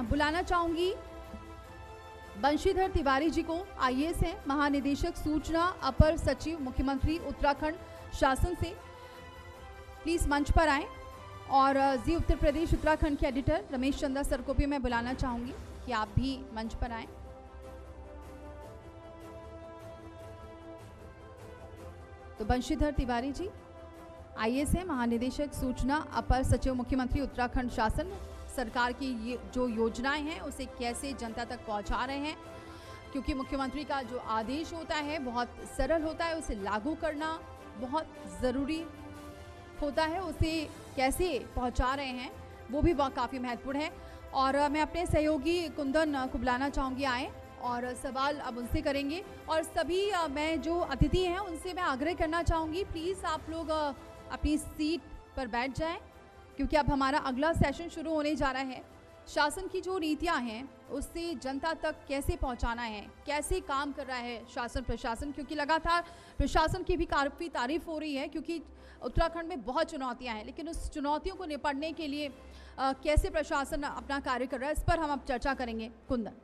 बुलाना चाहूंगी बंशीधर तिवारी जी को, आईएएस हैं, महानिदेशक सूचना, अपर सचिव मुख्यमंत्री उत्तराखंड शासन से। प्लीज मंच पर आएं। और जी उत्तर प्रदेश उत्तराखंड के एडिटर रमेश चंद्र सर को भी मैं बुलाना चाहूंगी कि आप भी मंच पर आएं। तो बंशीधर तिवारी जी आईएएस है, महानिदेशक सूचना, अपर सचिव मुख्यमंत्री उत्तराखंड शासन। सरकार की ये जो योजनाएं हैं उसे कैसे जनता तक पहुंचा रहे हैं, क्योंकि मुख्यमंत्री का जो आदेश होता है बहुत सरल होता है, उसे लागू करना बहुत ज़रूरी होता है, उसे कैसे पहुंचा रहे हैं वो भी काफ़ी महत्वपूर्ण है। और मैं अपने सहयोगी कुंदन को बुलाना चाहूँगी, आए और सवाल अब उनसे करेंगे। और सभी मैं जो अतिथि हैं उनसे मैं आग्रह करना चाहूँगी, प्लीज़ आप लोग अपनी सीट पर बैठ जाएं, क्योंकि अब हमारा अगला सेशन शुरू होने जा रहा है। शासन की जो नीतियां हैं उससे जनता तक कैसे पहुंचाना है, कैसे काम कर रहा है शासन प्रशासन, क्योंकि लगातार प्रशासन की भी काफ़ी तारीफ हो रही है, क्योंकि उत्तराखंड में बहुत चुनौतियां हैं, लेकिन उस चुनौतियों को निपटने के लिए कैसे प्रशासन अपना कार्य कर रहा है, इस पर हम अब चर्चा करेंगे। कुंदन।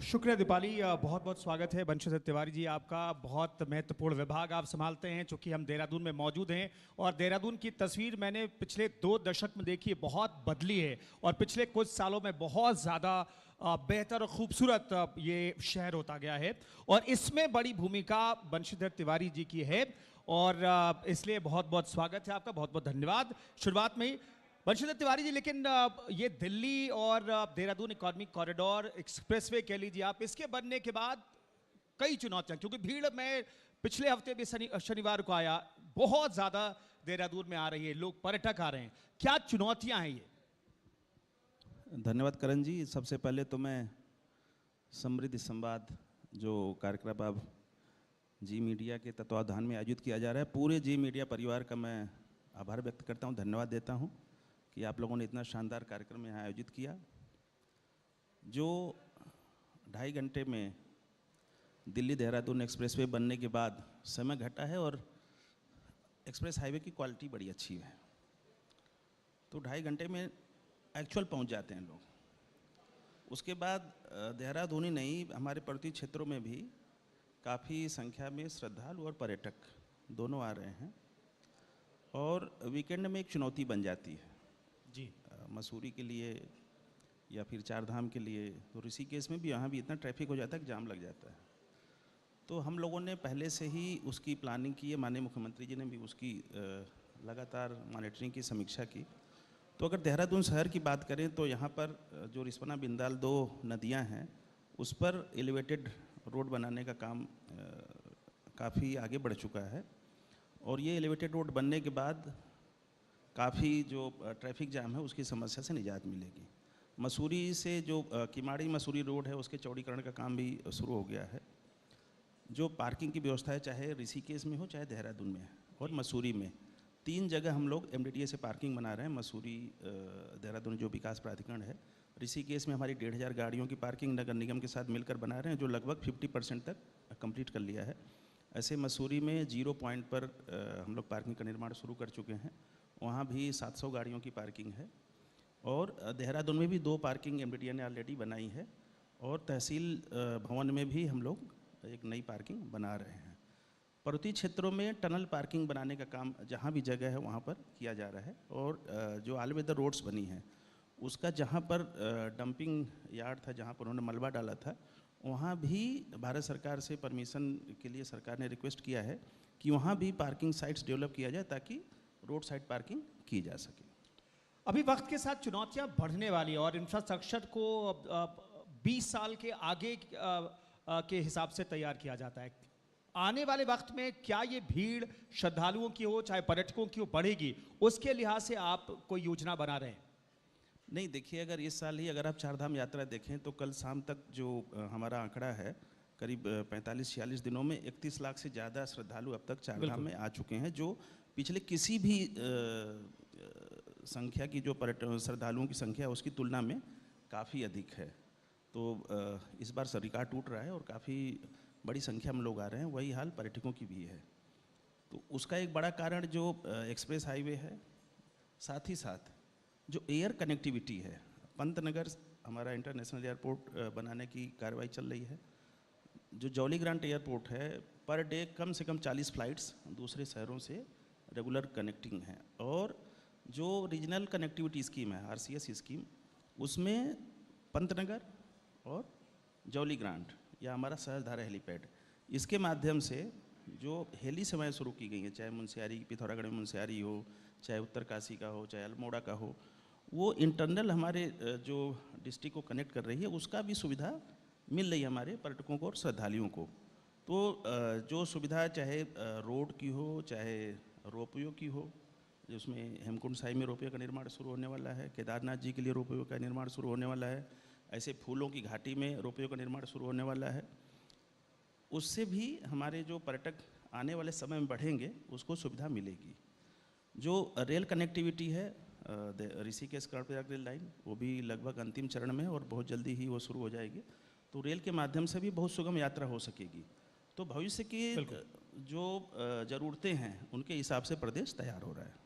शुक्रिया दीपाली, बहुत बहुत स्वागत है। बंशीधर तिवारी जी, आपका बहुत महत्वपूर्ण विभाग आप संभालते हैं, चूंकि हम देहरादून में मौजूद हैं और देहरादून की तस्वीर मैंने पिछले 2 दशक में देखी है, बहुत बदली है और पिछले कुछ सालों में बहुत ज़्यादा बेहतर और खूबसूरत ये शहर होता गया है और इसमें बड़ी भूमिका बंशीधर तिवारी जी की है और इसलिए बहुत बहुत स्वागत है आपका, बहुत बहुत धन्यवाद। शुरुआत में ही बंशीधर तिवारी जी, लेकिन ये दिल्ली और देहरादून इकोनॉमिक कॉरिडोर, एक्सप्रेसवे कह लीजिए आप, इसके बनने के बाद कई चुनौतियां, क्योंकि भीड़ मैं पिछले हफ्ते भी शनिवार को आया, बहुत ज़्यादा देहरादून में आ रही है, लोग पर्यटक आ रहे हैं, क्या चुनौतियां हैं ये? धन्यवाद करण जी। सबसे पहले तो मैं समृद्धि संवाद जो कार्यक्रम अब जी मीडिया के तत्वावधान में आयोजित किया जा रहा है, पूरे जी मीडिया परिवार का मैं आभार व्यक्त करता हूं, धन्यवाद देता हूं कि आप लोगों ने इतना शानदार कार्यक्रम यहाँ आयोजित किया। जो 2.5 घंटे में दिल्ली देहरादून एक्सप्रेसवे बनने के बाद समय घटा है और एक्सप्रेस हाईवे की क्वालिटी बड़ी अच्छी है, तो 2.5 घंटे में एक्चुअल पहुँच जाते हैं लोग। उसके बाद देहरादून ही नहीं, हमारे पर्वतीय क्षेत्रों में भी काफ़ी संख्या में श्रद्धालु और पर्यटक दोनों आ रहे हैं और वीकेंड में एक चुनौती बन जाती है जी। मसूरी के लिए या फिर चारधाम के लिए, तो ऋषिकेश में भी यहाँ भी इतना ट्रैफिक हो जाता है कि जाम लग जाता है। तो हम लोगों ने पहले से ही उसकी प्लानिंग की है, माननीय मुख्यमंत्री जी ने भी उसकी लगातार मॉनिटरिंग की, समीक्षा की। तो अगर देहरादून शहर की बात करें तो यहाँ पर जो रिस्पना बिंदाल 2 नदियाँ हैं उस पर एलिवेटेड रोड बनाने का काम काफ़ी आगे बढ़ चुका है और ये एलिवेटेड रोड बनने के बाद काफ़ी जो ट्रैफिक जाम है उसकी समस्या से निजात मिलेगी। मसूरी से जो किमाड़ी मसूरी रोड है उसके चौड़ीकरण का काम भी शुरू हो गया है। जो पार्किंग की व्यवस्था है, चाहे ऋषिकेश में हो चाहे देहरादून में और मसूरी में, 3 जगह हम लोग MDDA से पार्किंग बना रहे हैं। मसूरी देहरादून जो विकास प्राधिकरण है, ऋषिकेश में हमारी 1,500 गाड़ियों की पार्किंग नगर निगम के साथ मिलकर बना रहे हैं, जो लगभग 50% तक कंप्लीट कर लिया है। ऐसे मसूरी में 0 पॉइंट पर हम लोग पार्किंग का निर्माण शुरू कर चुके हैं, वहाँ भी 700 गाड़ियों की पार्किंग है। और देहरादून में भी 2 पार्किंग MDDA ने ऑलरेडी बनाई है और तहसील भवन में भी हम लोग एक नई पार्किंग बना रहे हैं। पर्वतीय क्षेत्रों में टनल पार्किंग बनाने का काम जहाँ भी जगह है वहाँ पर किया जा रहा है और जो ऑल वेदर रोड्स बनी हैं उसका जहाँ पर डंपिंग यार्ड था, जहाँ पर उन्होंने मलबा डाला था, वहाँ भी भारत सरकार से परमिशन के लिए सरकार ने रिक्वेस्ट किया है कि वहाँ भी पार्किंग साइट्स डेवलप किया जाए ताकि रोड साइड पार्किंग की जा सके। अभी वक्त के साथ चुनौतियां बढ़ने वाली है और इंफ्रास्ट्रक्चर को 20 साल के आगे के हिसाब से तैयार किया जाता है। आने वाले वक्त में क्या ये भीड़ श्रद्धालुओं की हो चाहे पर्यटकों की हो बढ़ेगी, उसके लिहाज से आप कोई योजना बना रहे हैं? नहीं, देखिए, अगर इस साल ही अगर आप चारधाम यात्रा देखें तो कल शाम तक जो हमारा आंकड़ा है, करीब 45-46 दिनों में 31 लाख से ज़्यादा श्रद्धालु अब तक चारधाम में आ चुके हैं, जो पिछले किसी भी संख्या की जो पर्यटन श्रद्धालुओं की संख्या उसकी तुलना में काफ़ी अधिक है। तो इस बार रिकॉर्ड टूट रहा है और काफ़ी बड़ी संख्या में लोग आ रहे हैं। वही हाल पर्यटकों की भी है। तो उसका एक बड़ा कारण जो एक्सप्रेस हाईवे है, साथ ही साथ जो एयर कनेक्टिविटी है, पंतनगर हमारा इंटरनेशनल एयरपोर्ट बनाने की कार्रवाई चल रही है। जो जौली ग्रांट एयरपोर्ट है, पर डे कम से कम 40 फ्लाइट्स दूसरे शहरों से रेगुलर कनेक्टिंग हैं। और जो रीजनल कनेक्टिविटी स्कीम है, RCS स्कीम, उसमें पंतनगर और जौली ग्रांट या हमारा सहजधारा हेलीपैड, इसके माध्यम से जो हेली सेवाएँ शुरू की गई हैं, चाहे मुनस्यारी, पिथौरागढ़ में मुनस्यारी हो, चाहे उत्तरकाशी का हो, चाहे अल्मोड़ा का हो, वो इंटरनल हमारे जो डिस्ट्रिक्ट को कनेक्ट कर रही है, उसका भी सुविधा मिल रही है हमारे पर्यटकों को और श्रद्धालुओं को। तो जो सुविधा चाहे रोड की हो, चाहे रोपवे की हो, जिसमें हेमकुंड साहिब में रोपवे का निर्माण शुरू होने वाला है, केदारनाथ जी के लिए रोपवे का निर्माण शुरू होने वाला है, ऐसे फूलों की घाटी में रोपवे का निर्माण शुरू होने वाला है। उससे भी हमारे जो पर्यटक आने वाले समय में बढ़ेंगे, उसको सुविधा मिलेगी। जो रेल कनेक्टिविटी है, ऋषिकेश कर्णप्रयाग रेल लाइन, वो भी लगभग अंतिम चरण में है और बहुत जल्दी ही वो शुरू हो जाएगी। तो रेल के माध्यम से भी बहुत सुगम यात्रा हो सकेगी। तो भविष्य की जो ज़रूरतें हैं, उनके हिसाब से प्रदेश तैयार हो रहा है।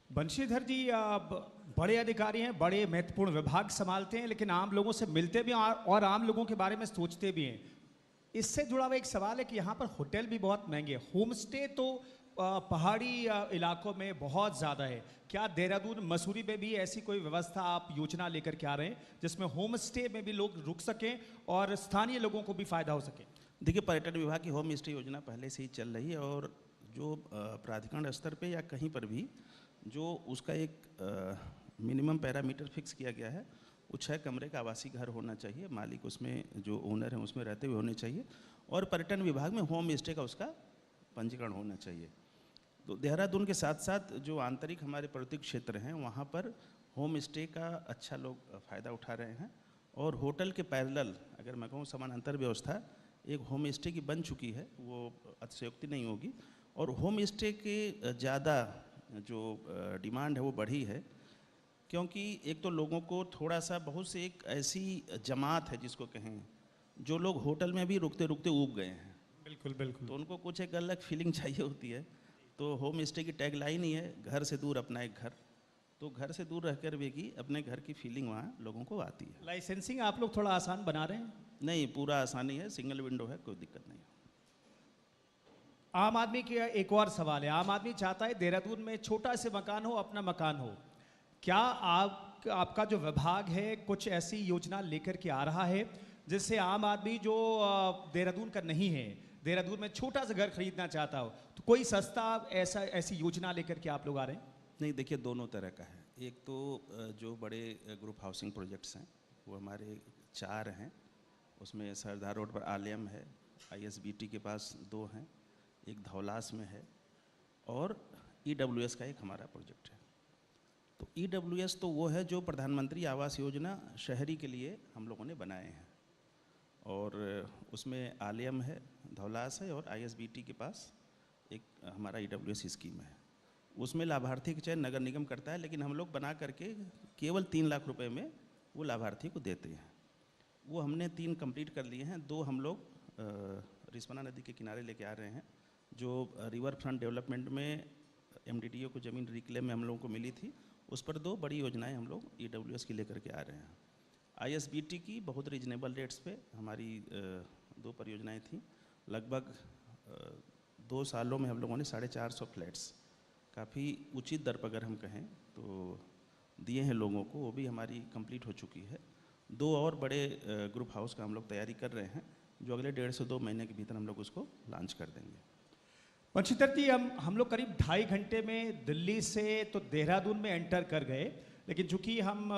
बंशीधर जी, आप बड़े अधिकारी हैं, बड़े महत्वपूर्ण विभाग संभालते हैं, लेकिन आम लोगों से मिलते भी हैं और आम लोगों के बारे में सोचते भी हैं। इससे जुड़ा हुआ एक सवाल है कि यहाँ पर होटल भी बहुत महंगे हैं। होम स्टे तो पहाड़ी इलाकों में बहुत ज़्यादा है। क्या देहरादून, मसूरी में भी ऐसी कोई व्यवस्था आप योजना लेकर के आ रहे हैं जिसमें होम स्टे में भी लोग रुक सकें और स्थानीय लोगों को भी फायदा हो सके? देखिए, पर्यटन विभाग की होम स्टे योजना पहले से ही चल रही है और जो प्राधिकरण स्तर पे या कहीं पर भी जो उसका एक मिनिमम पैरामीटर फिक्स किया गया है, वो 6 कमरे का आवासीय घर होना चाहिए, मालिक उसमें जो ओनर हैं उसमें रहते हुए होने चाहिए, और पर्यटन विभाग में होम स्टे का उसका पंजीकरण होना चाहिए। तो देहरादून के साथ साथ जो आंतरिक हमारे पर्यटक क्षेत्र हैं, वहाँ पर होम स्टे का अच्छा लोग फ़ायदा उठा रहे हैं। और होटल के पैरेलल अगर मैं कहूँ समानांतर व्यवस्था एक होम स्टे की बन चुकी है, वो अतिशयोक्ति नहीं होगी। और होम स्टे के ज़्यादा जो डिमांड है वो बढ़ी है, क्योंकि एक तो लोगों को थोड़ा सा, बहुत से एक ऐसी जमात है जिसको कहें, जो लोग होटल में भी रुकते रुकते ऊब गए हैं। बिल्कुल बिल्कुल। तो उनको कुछ एक अलग फीलिंग चाहिए होती है। तो होम स्टे की टैग लाइन ही है, घर से दूर अपना एक घर। तो घर से दूर रहकर भी अपने घर की फीलिंग वहाँ लोगों को आती है। लाइसेंसिंग आप लोग थोड़ा आसान बना रहे हैं? नहीं, पूरा आसानी है, सिंगल विंडो है, कोई दिक्कत नहीं। आम आदमी का एक और सवाल है। आम आदमी चाहता है देहरादून में छोटा से मकान हो, अपना मकान हो। क्या आपका जो विभाग है कुछ ऐसी योजना लेकर के आ रहा है जिससे आम आदमी जो देहरादून का नहीं है, देहरादून में छोटा सा घर खरीदना चाहता हो, तो कोई सस्ता ऐसी योजना लेकर के आप लोग आ रहे हैं? नहीं, देखिए, दोनों तरह का है। एक तो जो बड़े ग्रुप हाउसिंग प्रोजेक्ट्स हैं वो हमारे 4 हैं। उसमें सरदार रोड पर आलियम है, ISBT के पास 2 हैं, एक धौलास में है, और EWS का एक हमारा प्रोजेक्ट है। तो EWS तो वो है जो प्रधानमंत्री आवास योजना शहरी के लिए हम लोगों ने बनाए हैं, और उसमें आलियम है, धौलास है, और ISBT के पास एक हमारा EWS स्कीम है। उसमें लाभार्थी का चयन नगर निगम करता है, लेकिन हम लोग बना करके केवल 3 लाख रुपए में वो लाभार्थी को देते हैं। वो हमने 3 कंप्लीट कर लिए हैं। 2 हम लोग रिस्पना नदी के किनारे लेके आ रहे हैं, जो रिवर फ्रंट डेवलपमेंट में MDDO को ज़मीन रिक्लेम में हम लोगों को मिली थी। उस पर 2 बड़ी योजनाएं हम लोग EWS की लेकर के आ रहे हैं। ISBT की बहुत रीजनेबल रेट्स पे हमारी 2 परियोजनाएं थी। लगभग 2 सालों में हम लोगों ने 450 फ्लैट्स काफ़ी उचित दर पर अगर हम कहें तो दिए हैं लोगों को। वो भी हमारी कंप्लीट हो चुकी है। 2 और बड़े ग्रुप हाउस का हम लोग तैयारी कर रहे हैं, जो अगले 1.5 से 2 महीने के भीतर हम लोग उसको लॉन्च कर देंगे। बंशीधर जी, हम लोग करीब 2.5 घंटे में दिल्ली से तो देहरादून में एंटर कर गए, लेकिन चूंकि हम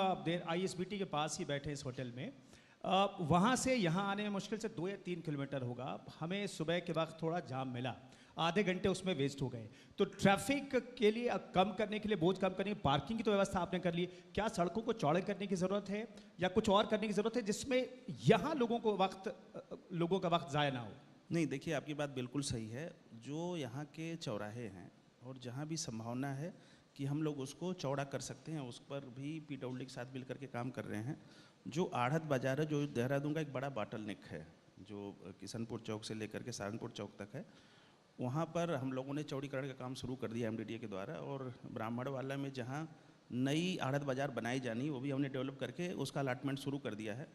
ISBT के पास ही बैठे इस होटल में, वहाँ से यहाँ आने में मुश्किल से 2 या 3 किलोमीटर होगा। हमें सुबह के वक्त थोड़ा जाम मिला, आधे घंटे उसमें वेस्ट हो गए। तो ट्रैफिक के लिए कम करने के लिए, बोझ कम करने की पार्किंग की तो व्यवस्था आपने कर ली, क्या सड़कों को चौड़े करने की ज़रूरत है या कुछ और करने की ज़रूरत है जिसमें यहाँ लोगों का वक्त ज़ाया ना हो? नहीं, देखिए, आपकी बात बिल्कुल सही है। जो यहाँ के चौराहे हैं और जहाँ भी संभावना है कि हम लोग उसको चौड़ा कर सकते हैं, उस पर भी PWD के साथ मिल करके काम कर रहे हैं। जो आढ़त बाज़ार है, जो देहरादून का एक बड़ा बॉटलनेक है, जो किशनपुर चौक से लेकर के सहारनपुर चौक तक है, वहाँ पर हम लोगों ने चौड़ीकरण का काम शुरू कर दिया MDDA के द्वारा। और ब्राह्मण वाला में जहाँ नई आड़त बाज़ार बनाई जानी, वो भी हमने डेवलप करके उसका अलाटमेंट शुरू कर दिया है।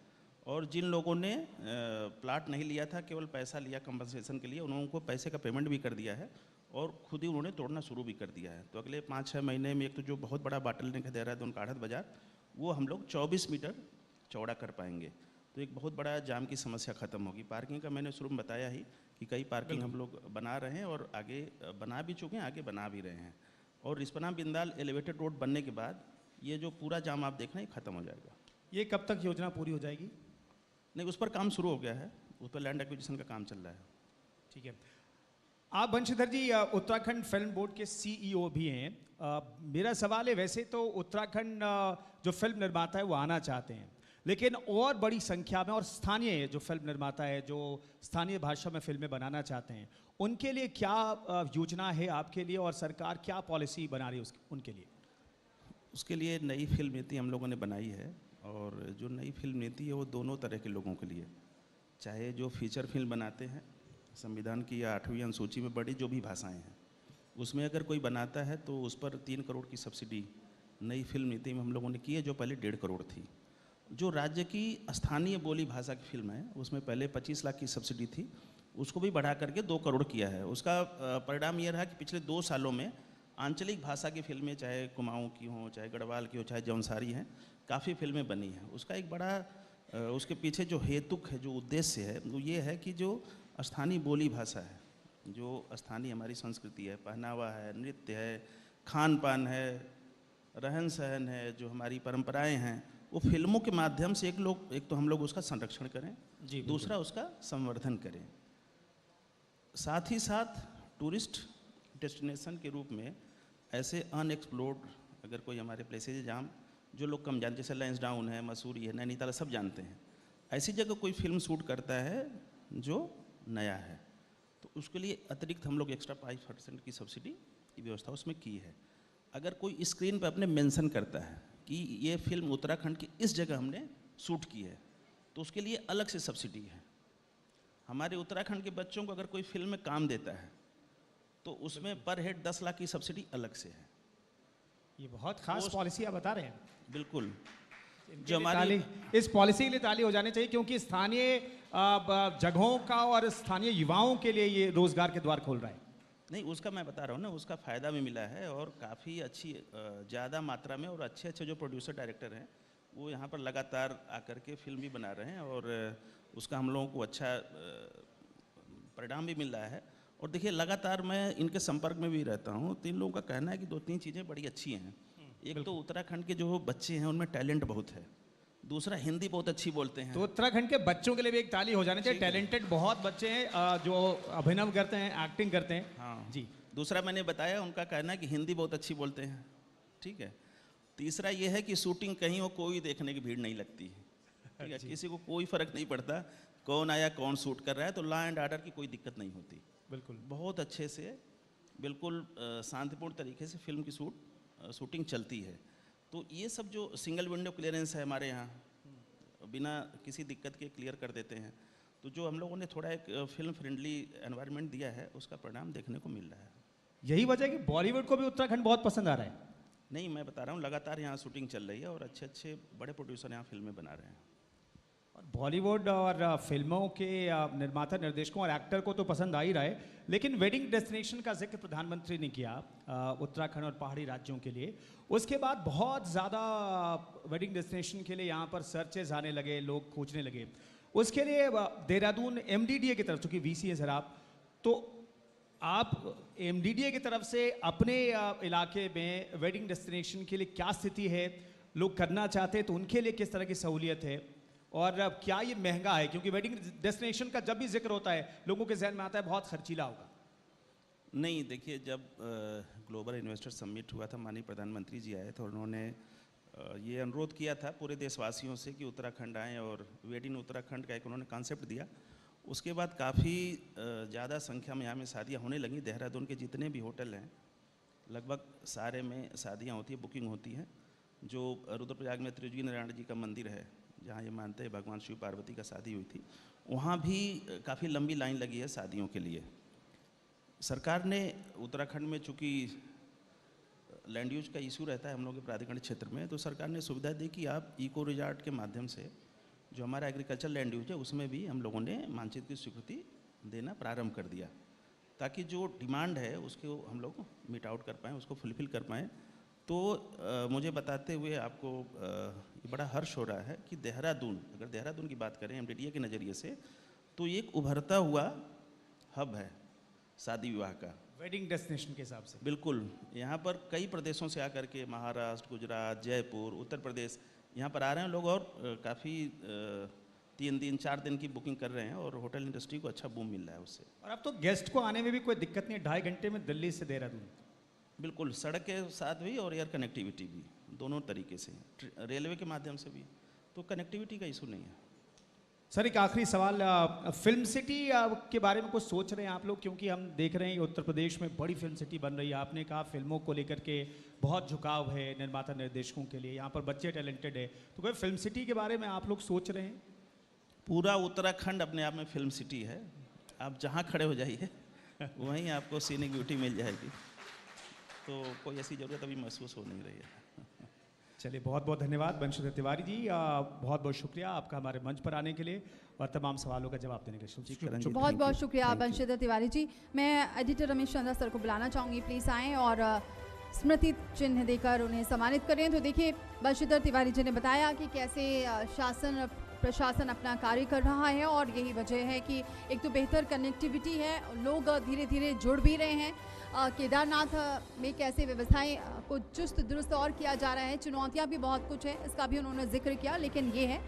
और जिन लोगों ने प्लाट नहीं लिया था, केवल पैसा लिया कंपनसेशन के लिए, उनको पैसे का पेमेंट भी कर दिया है और खुद ही उन्होंने तोड़ना शुरू भी कर दिया है। तो अगले 5-6 महीने में एक तो जो बहुत बड़ा बाटलनेक है देहरादून का आड़त बाज़ार, वो हम लोग 24 मीटर चौड़ा कर पाएंगे। तो एक बहुत बड़ा जाम की समस्या ख़त्म होगी। पार्किंग का मैंने शुरू में बताया ही कि कई पार्किंग हम लोग बना रहे हैं और आगे बना भी चुके हैं, आगे बना भी रहे हैं। और रिस्पना बिंदाल एलिवेटेड रोड बनने के बाद ये जो पूरा जाम आप देख रहे हैं ख़त्म हो जाएगा। ये कब तक योजना पूरी हो जाएगी? नहीं, उस पर काम शुरू हो गया है, उस पर लैंड एक्विजिशन का काम चल रहा है। ठीक है। आप बंशीधर जी उत्तराखंड फिल्म बोर्ड के CEO भी हैं। मेरा सवाल है, वैसे तो उत्तराखंड जो फिल्म निर्माता है वो आना चाहते हैं, लेकिन और बड़ी संख्या में और स्थानीय जो फिल्म निर्माता है जो स्थानीय भाषा में फिल्में बनाना चाहते हैं, उनके लिए क्या योजना है आपके लिए और सरकार क्या पॉलिसी बना रही है उनके लिए? उसके लिए नई फिल्म नीति हम लोगों ने बनाई है और जो नई फिल्म नीति है वो दोनों तरह के लोगों के लिए, चाहे जो फीचर फिल्म बनाते हैं संविधान की या 8वीं अनुसूची में बड़ी जो भी भाषाएं हैं, उसमें अगर कोई बनाता है तो उस पर 3 करोड़ की सब्सिडी नई फिल्म नीति में हम लोगों ने की है, जो पहले 1.5 करोड़ थी। जो राज्य की स्थानीय बोली भाषा की फिल्म है उसमें पहले 25 लाख की सब्सिडी थी, उसको भी बढ़ा करके 2 करोड़ किया है। उसका परिणाम ये रहा कि पिछले 2 सालों में आंचलिक भाषा की फिल्में, चाहे कुमाऊँ की हों, चाहे गढ़वाल की हो, चाहे जौनसारी हैं, काफ़ी फिल्में बनी हैं। उसका एक बड़ा उसके पीछे जो हेतुक है, जो उद्देश्य है, वो ये है कि जो स्थानीय बोली भाषा है, जो स्थानीय हमारी संस्कृति है, पहनावा है, नृत्य है, खान पान है, रहन सहन है, जो हमारी परंपराएं हैं, वो फिल्मों के माध्यम से एक तो हम लोग उसका संरक्षण करें जी, दूसरा उसका संवर्धन करें। साथ ही साथ टूरिस्ट डेस्टिनेशन के रूप में ऐसे अनएक्सप्लोर्ड अगर कोई हमारे प्लेसेज जहाँ जो लोग कम जानते, जैसे लैंसडाउन है, मसूरी है, नैनीताल, सब जानते हैं, ऐसी जगह कोई फिल्म शूट करता है जो नया है, तो उसके लिए अतिरिक्त हम लोग एक्स्ट्रा 5% की सब्सिडी की व्यवस्था उसमें की है। अगर कोई स्क्रीन पर अपने मेंशन करता है कि ये फिल्म उत्तराखंड की इस जगह हमने शूट की है, तो उसके लिए अलग से सब्सिडी है। हमारे उत्तराखंड के बच्चों को अगर कोई फिल्म में काम देता है तो उसमें पर हेड 10 लाख की सब्सिडी अलग से है। ये बहुत खास पॉलिसी आप बता रहे हैं। बिल्कुल, जो हमारी इस पॉलिसी के लिए ताली हो जानी चाहिए, क्योंकि स्थानीय जगहों का और स्थानीय युवाओं के लिए ये रोजगार के द्वार खोल रहा है। नहीं, उसका मैं बता रहा हूँ ना, उसका फ़ायदा भी मिला है और काफ़ी अच्छी ज़्यादा मात्रा में और अच्छे अच्छे जो प्रोड्यूसर डायरेक्टर हैं वो यहाँ पर लगातार आकर के फिल्म भी बना रहे हैं और उसका हम लोगों को अच्छा परिणाम भी मिल रहा है। और देखिए, लगातार मैं इनके संपर्क में भी रहता हूँ, तो इन लोगों का कहना है कि 2-3 चीज़ें बड़ी अच्छी हैं। एक तो उत्तराखंड के जो बच्चे हैं उनमें टैलेंट बहुत है, दूसरा हिंदी बहुत अच्छी बोलते हैं। तो उत्तराखंड के बच्चों के लिए भी एक ताली हो जानी चाहिए। टैलेंटेड बहुत बच्चे हैं जो अभिनव करते हैं, एक्टिंग करते हैं। हाँ जी। दूसरा मैंने बताया, उनका कहना है कि हिंदी बहुत अच्छी बोलते हैं, ठीक है। तीसरा ये है कि शूटिंग कहीं वो कोई देखने की भीड़ नहीं लगती, ठीक है, किसी को कोई फर्क नहीं पड़ता कौन आया कौन शूट कर रहा है, तो लॉ एंड ऑर्डर की कोई दिक्कत नहीं होती। बिल्कुल, बहुत अच्छे से, बिल्कुल शांतिपूर्ण तरीके से फिल्म की शूटिंग चलती है। तो ये सब जो सिंगल विंडो क्लियरेंस है हमारे यहाँ, बिना किसी दिक्कत के क्लियर कर देते हैं, तो जो हम लोगों ने थोड़ा एक फिल्म फ्रेंडली एनवायरनमेंट दिया है, उसका परिणाम देखने को मिल रहा है। यही वजह है कि बॉलीवुड को भी उत्तराखंड बहुत पसंद आ रहा है। नहीं, मैं बता रहा हूँ, लगातार यहाँ शूटिंग चल रही है और अच्छे अच्छे बड़े प्रोड्यूसर यहाँ फिल्में बना रहे हैं। बॉलीवुड और फिल्मों के निर्माता, निर्देशकों और एक्टर को तो पसंद आ ही रहा है, लेकिन वेडिंग डेस्टिनेशन का जिक्र प्रधानमंत्री ने किया उत्तराखंड और पहाड़ी राज्यों के लिए। उसके बाद बहुत ज़्यादा वेडिंग डेस्टिनेशन के लिए यहाँ पर सर्चेज आने लगे, लोग खोजने लगे। उसके लिए देहरादून MDDA की तरफ, चूँकि VC है सर आप, तो आप MDDA की तरफ से अपने इलाके में वेडिंग डेस्टिनेशन के लिए क्या स्थिति है, लोग करना चाहते हैं तो उनके लिए किस तरह की सहूलियत है, और क्या ये महंगा है? क्योंकि वेडिंग डेस्टिनेशन का जब भी जिक्र होता है लोगों के जहन में आता है बहुत खर्चीला होगा। नहीं, देखिए, जब ग्लोबल इन्वेस्टर समिट हुआ था, माननीय प्रधानमंत्री जी आए थे और उन्होंने ये अनुरोध किया था पूरे देशवासियों से कि उत्तराखंड आएँ, और वेडिंग उत्तराखंड का एक उन्होंने कॉन्सेप्ट दिया। उसके बाद काफ़ी ज़्यादा संख्या में यहाँ में शादियाँ होने लगी। देहरादून के जितने भी होटल हैं लगभग सारे में शादियाँ होती है, बुकिंग होती है। जो रुद्रप्रयाग में त्रिजुगी नारायण जी का मंदिर है, जहाँ ये मानते हैं भगवान शिव पार्वती का शादी हुई थी, वहाँ भी काफ़ी लंबी लाइन लगी है शादियों के लिए। सरकार ने उत्तराखंड में चूँकि लैंड यूज का इशू रहता है हम लोग के प्राधिकरण क्षेत्र में, तो सरकार ने सुविधा दी कि आप इको रिजॉर्ट के माध्यम से जो हमारा एग्रीकल्चर लैंड यूज है उसमें भी हम लोगों ने मानचित्र की स्वीकृति देना प्रारंभ कर दिया, ताकि जो डिमांड है उसको हम लोग मीट आउट कर पाएँ, उसको फुलफिल कर पाएँ। तो मुझे बताते हुए आपको ये बड़ा हर्ष हो रहा है कि देहरादून, अगर देहरादून की बात करें एमडीडीए के नज़रिए से, तो ये एक उभरता हुआ हब है शादी विवाह का, वेडिंग डेस्टिनेशन के हिसाब से। बिल्कुल। यहाँ पर कई प्रदेशों से आकर के महाराष्ट्र, गुजरात, जयपुर, उत्तर प्रदेश यहाँ पर आ रहे हैं लोग, और काफ़ी 3 दिन 4 दिन की बुकिंग कर रहे हैं, और होटल इंडस्ट्री को अच्छा बूम मिल रहा है उससे। और अब तो गेस्ट को आने में भी कोई दिक्कत नहीं है, 2.5 घंटे में दिल्ली से देहरादून। बिल्कुल, सड़क के साथ भी और एयर कनेक्टिविटी भी, दोनों तरीके से, रेलवे के माध्यम से भी, तो कनेक्टिविटी का इशू नहीं है। सर एक आखिरी सवाल, फिल्म सिटी के बारे में कुछ सोच रहे हैं आप लोग? क्योंकि हम देख रहे हैं उत्तर प्रदेश में बड़ी फिल्म सिटी बन रही है। आपने कहा फिल्मों को लेकर के बहुत झुकाव है निर्माता निर्देशकों के लिए, यहाँ पर बच्चे टैलेंटेड है, तो कोई फिल्म सिटी के बारे में आप लोग सोच रहे हैं? पूरा उत्तराखंड अपने आप में फिल्म सिटी है, आप जहाँ खड़े हो जाइए वहीं आपको सीनिक ब्यूटी मिल जाएगी, तो कोई ऐसी ज़रूरत अभी महसूस हो नहीं रही है। चलिए बहुत बहुत धन्यवाद बंशीधर तिवारी जी, बहुत बहुत शुक्रिया आपका हमारे मंच पर आने के लिए और तमाम सवालों का जवाब देने के लिए। बहुत बहुत शुक्रिया बंशीधर तिवारी जी। मैं एडिटर रमेश चंद्रा सर को बुलाना चाहूँगी, प्लीज़ आएँ और स्मृति चिन्ह देकर उन्हें सम्मानित करें। तो देखिए बंशीधर तिवारी जी ने बताया कि कैसे शासन प्रशासन अपना कार्य कर रहा है, और यही वजह है कि एक तो बेहतर कनेक्टिविटी है, लोग धीरे धीरे जुड़ भी रहे हैं। केदारनाथ में कैसे व्यवस्थाएं को चुस्त दुरुस्त और किया जा रहा है, चुनौतियां भी बहुत कुछ है, इसका भी उन्होंने जिक्र किया, लेकिन ये है